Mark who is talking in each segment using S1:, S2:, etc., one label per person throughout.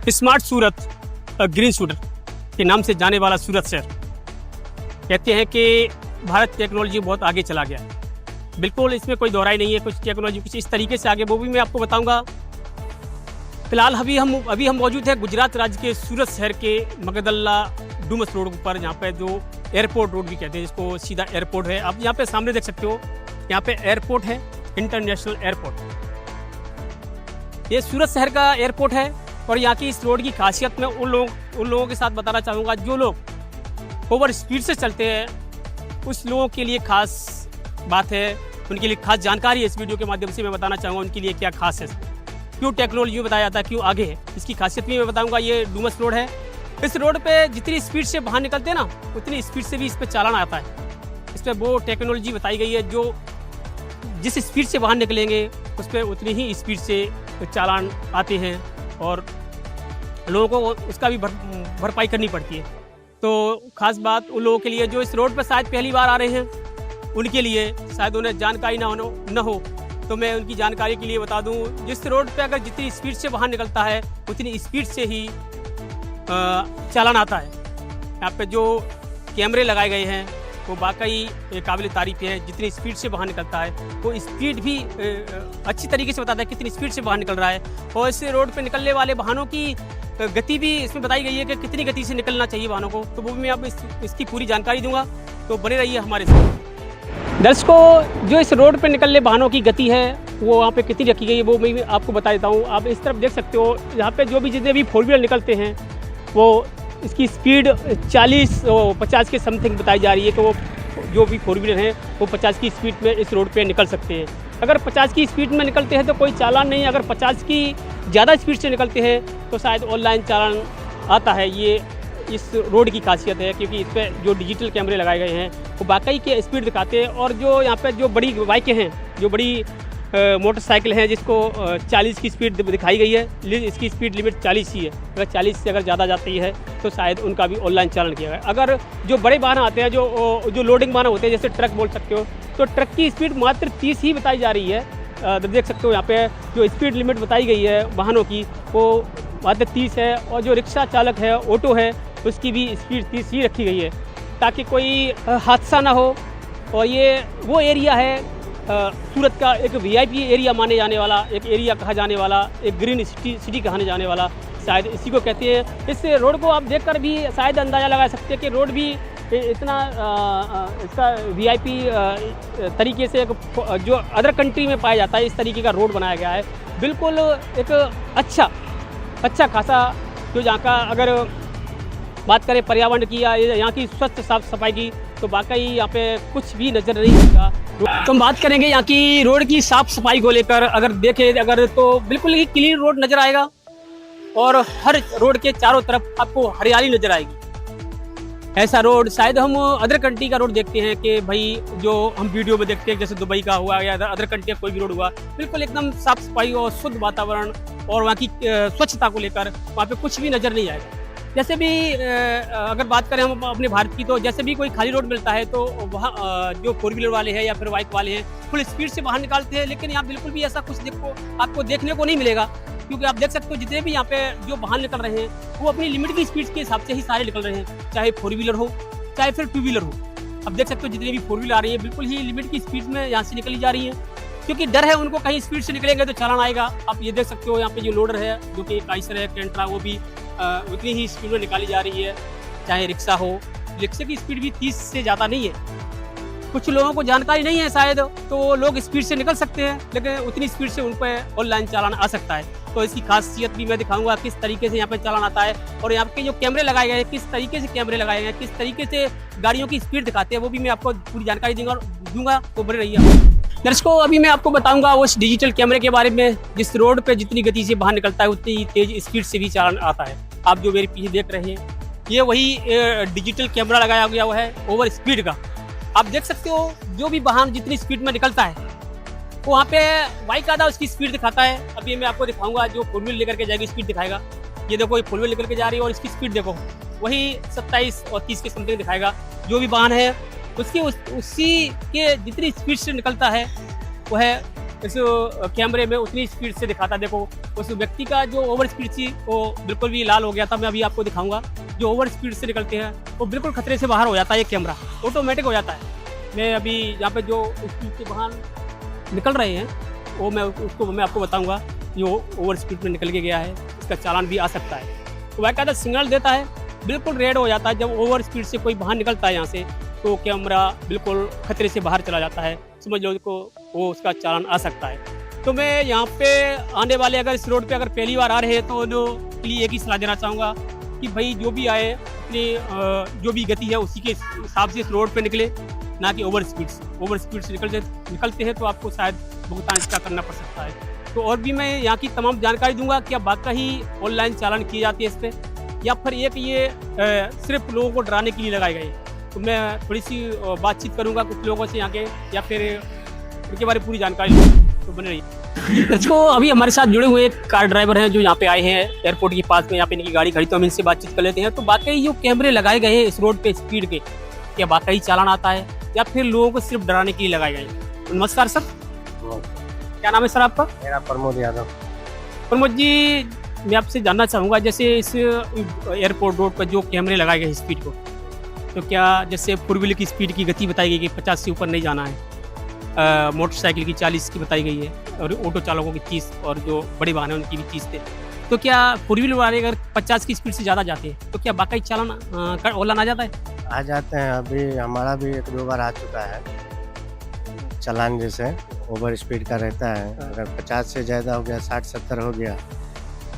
S1: Smart सूरत green shooter के नाम से जाने वाला सूरत शहर, कहते हैं कि भारत टेक्नोलॉजी बहुत आगे चला गया है। बिल्कुल इसमें कोई दोहराई नहीं है। कुछ टेक्नोलॉजी कुछ इस तरीके से आगे, वो भी मैं आपको बताऊंगा। फिलहाल अभी हम मौजूद हैं गुजरात राज्य के सूरत शहर के मगदल्ला डूमस रोड पर, यहाँ पे जो एयरपोर्ट रोड भी कहते हैं, जिसको सीधा एयरपोर्ट है। आप यहाँ पे सामने देख सकते हो, यहाँ पे एयरपोर्ट है, इंटरनेशनल एयरपोर्ट। ये सूरत शहर का एयरपोर्ट है और यहाँ की इस रोड की खासियत मैं उन लोगों के साथ बताना चाहूँगा जो लोग ओवर स्पीड से चलते हैं। उस लोगों के लिए खास बात है, उनके लिए खास जानकारी है। इस वीडियो के माध्यम से मैं बताना चाहूँगा उनके लिए क्या खास है, क्यों टेक्नोलॉजी में बताया जाता है, क्यों आगे है, इसकी खासियत भी मैं बताऊँगा। ये डूमस रोड है। इस रोड पे जितनी स्पीड से बाहर निकलते हैं ना, उतनी स्पीड से भी इस पर चालान आता है। इस पर वो टेक्नोलॉजी बताई गई है, जो जिस स्पीड से बाहर निकलेंगे उस पर उतनी ही स्पीड से चालान आते हैं और लोगों को उसका भी भरपाई करनी पड़ती है। तो ख़ास बात उन लोगों के लिए जो इस रोड पर शायद पहली बार आ रहे हैं, उनके लिए शायद उन्हें जानकारी न हो, तो मैं उनकी जानकारी के लिए बता दूं, जिस रोड पे अगर जितनी स्पीड से बाहर निकलता है उतनी स्पीड से ही चालान आता है। यहाँ पे जो कैमरे लगाए गए हैं वो वाकई काबिल तारीफ़ है। जितनी स्पीड से बाहर निकलता है वो स्पीड भी अच्छी तरीके से बताता है कितनी स्पीड से बाहर निकल रहा है। और इस रोड पे निकलने वाले वाहनों की गति भी इसमें बताई गई है कि कितनी गति से निकलना चाहिए वाहनों को, तो वो भी मैं आप इसकी पूरी जानकारी दूंगा। तो बने रहिए हमारे साथ। दर्शकों, जो इस रोड पे निकलने वाहनों की गति है वो वहाँ पे कितनी रखी गई है वो मैं आपको बता देता हूँ। आप इस तरफ देख सकते हो, यहाँ पे जो भी जितने भी फोर व्हीलर निकलते हैं वो इसकी स्पीड 40 और 50 के समथिंग बताई जा रही है कि वो जो भी फोर व्हीलर हैं वो 50 की स्पीड में इस रोड पे निकल सकते हैं। अगर 50 की स्पीड में निकलते हैं तो कोई चालान नहीं। अगर 50 की ज़्यादा स्पीड से निकलते हैं तो शायद ऑनलाइन चालान आता है। ये इस रोड की खासियत है, क्योंकि इस पर जो डिजिटल कैमरे लगाए गए हैं वो वाकई के स्पीड दिखाते हैं। और जो यहाँ पे जो बड़ी बाइकें हैं, जो बड़ी मोटरसाइकिल हैं, जिसको 40 की स्पीड दिखाई गई है, इसकी स्पीड लिमिट 40 ही है। अगर 40 से अगर ज़्यादा जाती है तो शायद उनका भी ऑनलाइन चालान किया गया। अगर जो बड़े वाहन आते हैं, जो लोडिंग वाहन होते हैं, जैसे ट्रक बोल सकते हो, तो ट्रक की स्पीड मात्र 30 ही बताई जा रही है। देख सकते हो यहाँ पे जो स्पीड लिमिट बताई गई है वाहनों की वो मात्र 30 है। और जो रिक्शा चालक है, ऑटो है, उसकी भी स्पीड 30 ही रखी गई है ताकि कोई हादसा ना हो। और ये वो एरिया है सूरत का एक VIP एरिया माने जाने वाला, एक एरिया कहा जाने वाला, एक ग्रीन सिटी कहने जाने वाला, शायद इसी को कहते हैं। इस रोड को आप देखकर भी शायद अंदाज़ा लगा सकते हैं कि रोड भी इतना इसका VIP तरीके से जो अदर कंट्री में पाया जाता है, इस तरीके का रोड बनाया गया है। बिल्कुल एक अच्छा खासा, जो यहाँ का अगर बात करें पर्यावरण की या यहाँ की स्वच्छ साफ सफाई की, तो वाकई यहाँ पे कुछ भी नज़र नहीं आता। तो हम बात करेंगे यहाँ की रोड की साफ सफाई को लेकर। अगर देखें तो बिल्कुल ही क्लीन रोड नज़र आएगा और हर रोड के चारों तरफ आपको हरियाली नज़र आएगी। ऐसा रोड शायद हम अदर कंट्री का रोड देखते हैं कि भाई जो हम वीडियो में देखते हैं, जैसे दुबई का हुआ या अदर कंट्री का कोई भी रोड हुआ, बिल्कुल एकदम साफ सफाई और शुद्ध वातावरण और वहाँ की स्वच्छता को लेकर वहाँ पे कुछ भी नज़र नहीं आएगा। जैसे भी अगर बात करें हम अपने भारत की, तो जैसे भी कोई खाली रोड मिलता है तो वहाँ जो फोर व्हीलर वाले हैं या फिर बाइक वाले हैं फुल स्पीड से बाहर निकालते हैं। लेकिन यहाँ बिल्कुल भी ऐसा कुछ आपको देखने को नहीं मिलेगा, क्योंकि आप देख सकते हो जितने भी यहाँ पे जो बाहर निकल रहे हैं वो अपनी लिमिट की स्पीड के हिसाब से ही सारे निकल रहे हैं, चाहे फोर व्हीलर हो चाहे फिर टू व्हीलर हो। अब देख सकते हो जितनी भी फोर व्हीलर आ रही है बिल्कुल ही लिमिट की स्पीड में यहाँ से निकली जा रही है, क्योंकि डर है उनको कहीं स्पीड से निकलेंगे तो चालान आएगा। आप ये देख सकते हो यहाँ पे जो लोडर है, जो कि काइसर है, कैंट्रा, वो भी उतनी ही स्पीड में निकाली जा रही है। चाहे रिक्शा हो, रिक्शे की स्पीड भी 30 से ज़्यादा नहीं है। कुछ लोगों को जानकारी नहीं है शायद, तो लोग स्पीड से निकल सकते हैं, लेकिन उतनी स्पीड से उन पर ऑनलाइन चालान आ सकता है। तो इसकी खासियत भी मैं दिखाऊंगा, किस तरीके से यहाँ पे चालान आता है और यहाँ के जो कैमरे लगाए गए हैं, किस तरीके से कैमरे लगाए गए हैं, किस तरीके से गाड़ियों की स्पीड दिखाते हैं, वो भी मैं आपको पूरी जानकारी दूंगा। तो बने रहिए दर्शकों। अभी मैं आपको बताऊंगा उस डिजिटल कैमरे के बारे में, जिस रोड पे जितनी गति से बाहर निकलता है उतनी तेज स्पीड से भी चालान आता है। आप जो मेरे पीछे देख रहे हैं ये वही डिजिटल कैमरा लगाया गया हुआ है ओवर स्पीड का। आप देख सकते हो जो भी वाहन जितनी स्पीड में निकलता है वो वहाँ पे बाइक आधा उसकी स्पीड दिखाता है। अभी मैं आपको दिखाऊंगा, जो फोर व्हीलर लेकर के जाएगी स्पीड दिखाएगा। ये देखो, ये फोर व्हीलर लेकर के जा रही है और इसकी स्पीड देखो, वही 27 और 30 के समथिंग दिखाएगा। जो भी वाहन है उसी के जितनी स्पीड से निकलता है वह इस कैमरे में उतनी स्पीड से दिखाता। देखो उस व्यक्ति का जो ओवर स्पीड थी वो बिल्कुल भी लाल हो गया था। मैं अभी आपको दिखाऊंगा, जो ओवर स्पीड से निकलते हैं वो बिल्कुल खतरे से बाहर हो जाता है। ये कैमरा ऑटोमेटिक हो जाता है। मैं अभी यहाँ पे जो स्पीड के वाहन निकल रहे हैं वो मैं आपको बताऊँगा। जो ओवर स्पीड में निकल के गया है इसका चालान भी आ सकता है। तो वह कहता सिग्नल देता है, बिल्कुल रेड हो जाता है। जब ओवर स्पीड से कोई बाहर निकलता है यहाँ से तो कैमरा बिल्कुल खतरे से बाहर चला जाता है। समझ लो को वो उसका चालान आ सकता है। तो मैं यहाँ पे आने वाले अगर इस रोड पे अगर पहली बार आ रहे हैं तो उनके लिए एक ही सलाह देना चाहूँगा कि भाई जो भी आए अपनी जो भी गति है उसी के हिसाब से इस रोड पे निकले, ना कि ओवर स्पीड से निकलते हैं तो आपको शायद भुगतान इसका करना पड़ सकता है। तो और भी मैं यहाँ की तमाम जानकारी दूंगा कि अब वाकई ऑनलाइन चालान की जाती है इस पर, या फिर एक ये सिर्फ लोगों को डराने के लिए लगाए गए। तो मैं थोड़ी सी बातचीत करूंगा कुछ लोगों से यहाँ के, या फिर इनके बारे में पूरी जानकारी लूँ। तो बने रहिए। तो अभी हमारे साथ जुड़े हुए कार ड्राइवर हैं जो यहाँ पे आए हैं एयरपोर्ट के पास में, यहाँ पे इनकी गाड़ी खड़ी, तो हम इनसे बातचीत कर लेते हैं। तो वाकई जो कैमरे लगाए गए हैं इस रोड पे स्पीड के, क्या वाकई चालान आता है या फिर लोगों को सिर्फ डराने के लिए लगाए गए हैं? तो नमस्कार सर, क्या नाम है सर आपका?
S2: मेरा प्रमोद यादव।
S1: प्रमोद जी, मैं आपसे जानना चाहूँगा जैसे इस एयरपोर्ट रोड पर जो कैमरे लगाए गए हैं स्पीड को, तो क्या जैसे 4 व्हीलर की स्पीड की गति बताई गई कि 50 से ऊपर नहीं जाना है, मोटरसाइकिल की 40 की बताई गई है, और ऑटो चालकों की 30, और जो बड़े वाहन हैं उनकी भी 30 थे। तो क्या 4 व्हीलर वाले अगर 50 की स्पीड से ज़्यादा जाते हैं तो क्या वाकई चालान ऑनलाइन आ जाता है?
S2: आ जाते हैं। अभी हमारा भी 1-2 बार आ चुका है चालान, जैसे ओवर स्पीड का रहता है। अगर 50 से ज़्यादा हो गया, 60-70 हो गया,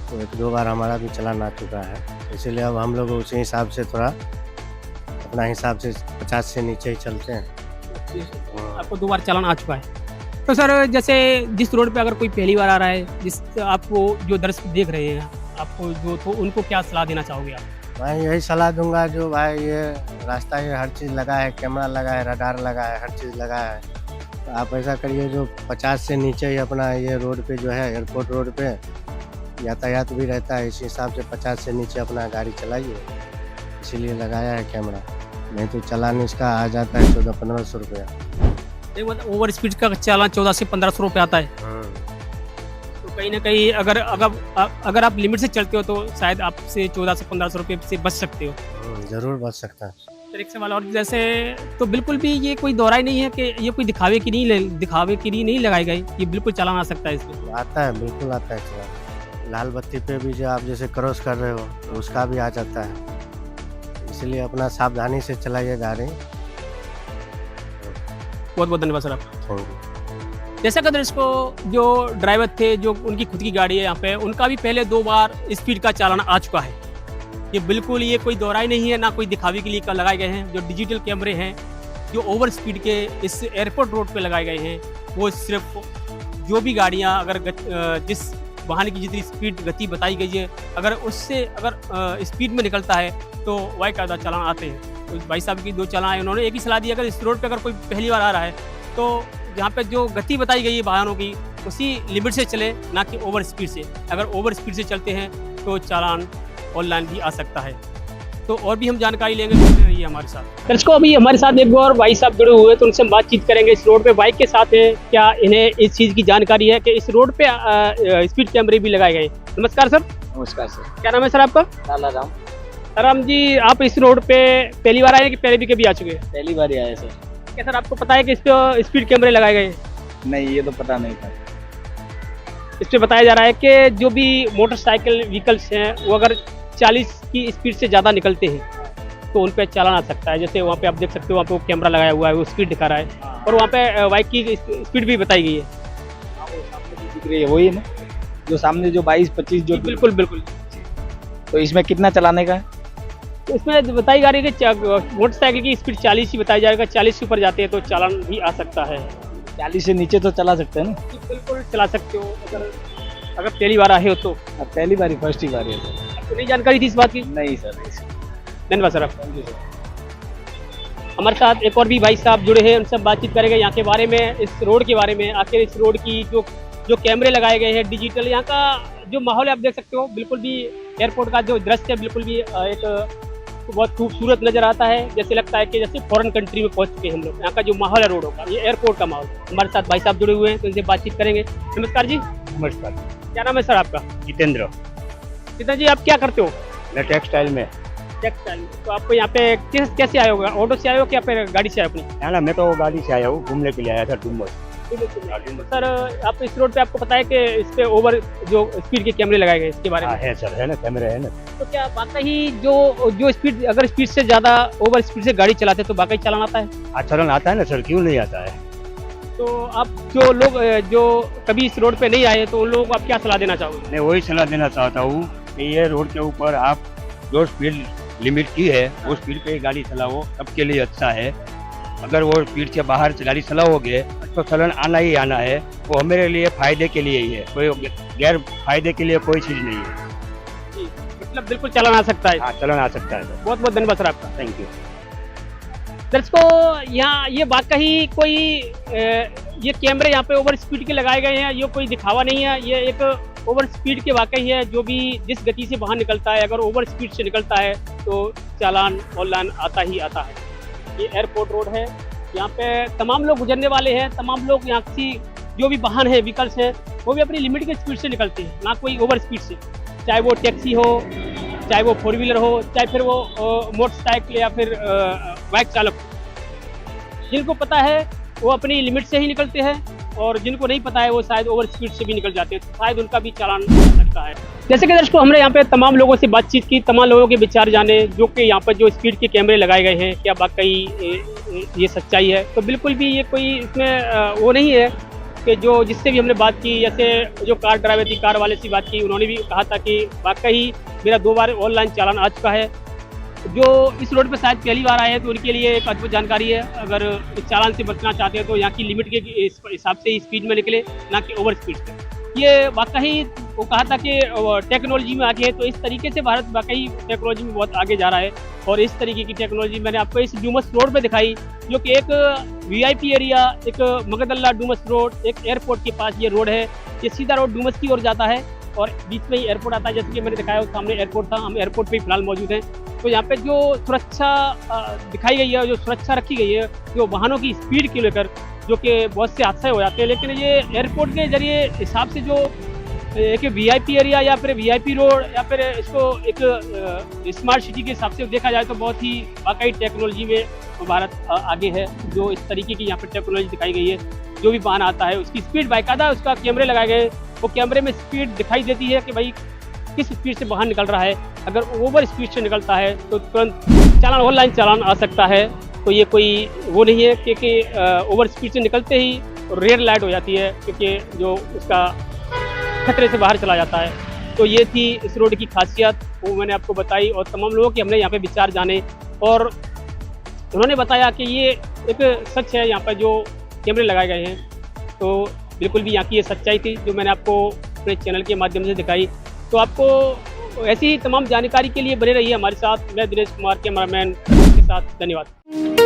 S2: तो 1-2 बार हमारा भी चालान आ चुका है। इसीलिए अब हम लोग उसी हिसाब से थोड़ा अपना हिसाब से 50 से नीचे ही चलते हैं।
S1: आपको 2 बार चालान आ चुका है। तो सर जैसे जिस रोड पे अगर कोई पहली बार आ रहा है, जिस आपको जो दर्शक देख रहे हैं आपको जो, तो उनको क्या सलाह देना चाहोगे आप?
S2: मैं यही सलाह दूंगा, जो भाई ये रास्ता ये हर चीज़ लगा है, कैमरा लगा है, रडार लगा है, हर चीज़ लगा है, तो आप ऐसा करिए जो 50 से नीचे ही अपना ये रोड पे जो है एयरपोर्ट रोड पे यातायात भी रहता है, इसी हिसाब से 50 से नीचे अपना गाड़ी चलाइए। इसीलिए लगाया है कैमरा, नहीं तो चालान इसका आ जाता है 1400-1500 रुपया।
S1: मतलब ओवर स्पीड का चालान 14 से 1500 रुपये आता है। तो कहीं ना कहीं अगर आप लिमिट से चलते हो तो शायद आपसे 14 से 1500 रुपये से बच सकते हो।
S2: ज़रूर बच सकता है।
S1: तो एक सवाल और, जैसे तो बिल्कुल भी ये कोई दोहराई नहीं है कि ये कोई दिखावे के लिए नहीं लगाए गए, ये बिल्कुल चालान आ सकता है इसमें?
S2: आता है, बिल्कुल आता है चालान। लाल बत्ती पे भी जो आप जैसे क्रॉस कर रहे हो तो उसका भी आ जाता है। इसलिए अपना सावधानी से चलाइए गाड़ी।
S1: बहुत बहुत धन्यवाद सर आपका। जैसा कि दर्शकों जो ड्राइवर थे, जो उनकी खुद की गाड़ी है यहाँ पे, उनका भी पहले 2 बार स्पीड का चालान आ चुका है। ये बिल्कुल ये कोई दोहराई नहीं है, ना कोई दिखावे के लिए लगाए गए हैं। जो डिजिटल कैमरे हैं जो ओवर स्पीड के इस एयरपोर्ट रोड पे लगाए गए हैं, वो सिर्फ जो भी गाड़ियाँ अगर जिस वाहन की जितनी स्पीड गति बताई गई है, अगर उससे स्पीड में निकलता है तो बाकायदा चालान आते हैं। तो भाई साहब की 2 चालान आए, उन्होंने एक ही सलाह दी, अगर इस रोड पे अगर कोई पहली बार आ रहा है तो यहाँ पे जो गति बताई गई है वाहनों की उसी लिमिट से चले, ना कि ओवर स्पीड से। अगर ओवर स्पीड से चलते हैं तो चालान ऑनलाइन भी आ सकता है। तो और भी हम जानकारी लेंगे, रहिए हमारे साथ। दर्शकों अभी हमारे साथ एक और भाई साहब जुड़े हुए, तो उनसे हम बातचीत करेंगे। इस रोड पे बाइक के साथ है, क्या इन्हें इस चीज़ की जानकारी है कि इस रोड पे स्पीड कैमरे भी लगाए गए? नमस्कार सर।
S2: नमस्कार सर।
S1: क्या नाम है सर आपका?
S2: लाला राम।
S1: राम जी, आप इस रोड पे पहली बार आए कि पहले भी कभी आ चुके हैं?
S3: पहली बार ही आया सर।
S1: क्या सर आपको पता है कि इस पे स्पीड कैमरे लगाए गए?
S3: नहीं, ये तो पता नहीं था।
S1: इस पे बताया जा रहा है कि जो भी मोटरसाइकिल व्हीकल्स हैं वो अगर 40 की स्पीड से ज़्यादा निकलते हैं तो उन पर चालान आ सकता है। जैसे वहाँ पे आप देख सकते हो, वहाँ पे वो कैमरा लगाया हुआ है, वो स्पीड दिखा रहा है, और वहाँ पे बाइक की स्पीड भी बताई गई है।
S3: वो सामने जो दिख रही है वही है ना, जो सामने जो 22-25 जो।
S1: बिल्कुल बिल्कुल।
S3: तो इसमें कितना चलाने का है?
S1: तो इसमें बताई जा रही है कि मोटरसाइकिल की स्पीड 40 ही बताई जाएगा, 40 से ऊपर जाते हैं तो चालान भी आ सकता है।
S3: 40 से नीचे तो चला सकते हैं ना?
S1: बिल्कुल चला सकते हो, अगर पहली बार आए हो तो।
S3: अब पहली बार ही, फर्स्ट ही बार है सर।
S1: आपको नहीं जानकारी थी इस बात की?
S3: नहीं सर।
S1: धन्यवाद सर आपका। हमारे साथ एक और भी भाई साहब जुड़े हैं, उनसे बातचीत करेंगे यहाँ के बारे में, इस रोड के बारे में। आखिर इस रोड की जो कैमरे लगाए गए हैं डिजिटल, यहाँ का जो माहौल है आप देख सकते हो, बिल्कुल भी एयरपोर्ट का जो दृश्य है बिल्कुल भी एक आपको बहुत खूबसूरत नज़र आता है, जैसे लगता है कि जैसे फॉरेन कंट्री में पहुंच चुके हैं हम लोग। यहाँ का जो माहौल है रोडों का, ये एयरपोर्ट का माहौल। हमारे साथ भाई साहब जुड़े हुए हैं, तो इनसे बातचीत करेंगे। नमस्कार जी,
S4: नमस्कार।
S1: क्या नाम है सर आपका?
S4: जितेंद्र।
S1: पिता जी, आप क्या करते हो?
S4: मैं टेक्सटाइल में।
S1: टेक्सटाइल। तो आपको यहाँ पे कैसे आए होगा? ऑटो से आए हो क्या फिर गाड़ी से आए अपनी?
S4: है ना, मैं तो गाड़ी से आया हूँ, घूमने के लिए आया था डूमस।
S1: सर, आप इस रोड पे आपको पता है कि इस पे ओवर जो स्पीड के कैमरे लगाए गए, इसके बारे में?
S4: है सर, है ना, कैमरा है ना।
S1: तो क्या वाकई जो स्पीड, अगर स्पीड से ज़्यादा ओवर स्पीड से गाड़ी चलाते हैं तो वाकई चालान आता है?
S4: आचरण आता है ना सर, क्यों नहीं आता है।
S1: तो आप जो लोग जो कभी इस रोड पे नहीं आए, तो उन लोगों को आप क्या सलाह देना चाहोगे?
S4: मैं वही सलाह देना चाहता हूँ कि ये रोड के ऊपर आप जो स्पीड लिमिट की है वो स्पीड पे गाड़ी चलाओ, सबके लिए अच्छा है। अगर वो स्पीड से बाहर से गाड़ी चलाओगे तो चलन आना ही आना है, वो हमारे लिए फायदे के लिए ही है, कोई गैर फायदे के लिए कोई चीज़ नहीं है।
S1: जी, मतलब बिल्कुल चालान आ सकता है।
S4: हाँ, चलन आ सकता है सर।
S1: बहुत बहुत धन्यवाद सर आपका।
S4: Thank you.
S1: दर्शकों, यहाँ ये वाकई कोई ये कैमरे यहाँ पे ओवर स्पीड के लगाए गए हैं, ये कोई दिखावा नहीं है, ये एक ओवर स्पीड के वाकई है। जो भी जिस गति से बाहर निकलता है, अगर ओवर स्पीड से निकलता है तो चालान ऑनलाइन आता ही आता है। ये एयरपोर्ट रोड है, यहाँ पे तमाम लोग गुजरने वाले हैं, तमाम लोग यहाँ की जो भी वाहन है, व्हीकल्स हैं, वो भी अपनी लिमिट की स्पीड से निकलते हैं, ना कोई ओवर स्पीड से। चाहे वो टैक्सी हो, चाहे वो 4 व्हीलर हो, चाहे फिर वो मोटरसाइकिल या फिर बाइक चालक हो। जिनको पता है वो अपनी लिमिट से ही निकलते हैं, और जिनको नहीं पता है वो शायद ओवर स्पीड से भी निकल जाते हैं, तो शायद उनका भी चालान हो सकता है। जैसे कि दर्शकों, हमने यहाँ पे तमाम लोगों से बातचीत की, तमाम लोगों के विचार जाने, जो कि यहाँ पर जो स्पीड के कैमरे लगाए गए हैं, क्या वाकई ये सच्चाई है? तो बिल्कुल भी ये कोई इसमें वो नहीं है कि जो जिससे भी हमने बात की, जैसे जो कार ड्राइवर थी, कार वाले से बात की, उन्होंने भी कहा था कि वाकई मेरा 2 बार ऑनलाइन चालान आ चुका है। जो इस रोड पर शायद पहली बार आए हैं तो उनके लिए एक अद्भुत जानकारी है। अगर इस चालान से बचना चाहते हैं तो यहाँ की लिमिट के हिसाब से स्पीड में निकले, ना कि ओवर स्पीड से। ये वाकई वो कहा था कि टेक्नोलॉजी में आगे है, तो इस तरीके से भारत वाकई टेक्नोलॉजी में बहुत आगे जा रहा है। और इस तरीके की टेक्नोलॉजी मैंने आपको इस डूमस रोड पे दिखाई, जो कि एक VIP एरिया, एक मगदल्ला डूमस रोड, एक एयरपोर्ट के पास ये रोड है। ये सीधा रोड डूमस की ओर जाता है और बीच में ही एयरपोर्ट आता है। जैसे कि मैंने दिखाया, सामने एयरपोर्ट था, हम एयरपोर्ट पे फिलहाल मौजूद हैं। तो यहाँ पे जो सुरक्षा दिखाई गई है, जो सुरक्षा रखी गई है, जो वाहनों की स्पीड को लेकर, जो कि बहुत से हादसे हो जाते हैं, लेकिन ये एयरपोर्ट के जरिए हिसाब से जो एक VIP एरिया या फिर VIP रोड या फिर इसको एक स्मार्ट सिटी के हिसाब से देखा जाए तो बहुत ही वाकई टेक्नोलॉजी में भारत आगे है। जो इस तरीके की यहाँ पर टेक्नोलॉजी दिखाई गई है, जो भी वाहन आता है उसकी स्पीड बाकायदा उसका कैमरे लगाए गए, वो कैमरे में स्पीड दिखाई देती है कि भाई किस स्पीड से बाहर निकल रहा है। अगर ओवर स्पीड से निकलता है तो तुरंत चालान, ऑनलाइन चालान आ सकता है। तो ये कोई वो नहीं है, क्योंकि ओवर स्पीड से निकलते ही रेड लाइट हो जाती है, क्योंकि जो उसका खतरे से बाहर चला जाता है। तो ये थी इस रोड की खासियत, वो मैंने आपको बताई, और तमाम लोगों के हमने यहाँ पे विचार जाने, और उन्होंने बताया कि ये एक सच है यहाँ पर जो कैमरे लगाए गए हैं। तो बिल्कुल भी यहाँ की ये सच्चाई थी जो मैंने आपको अपने चैनल के माध्यम से दिखाई। तो आपको ऐसी ही तमाम जानकारी के लिए बने रहिए हमारे साथ। मैं दिनेश कुमार, कैमरामैन के साथ। धन्यवाद।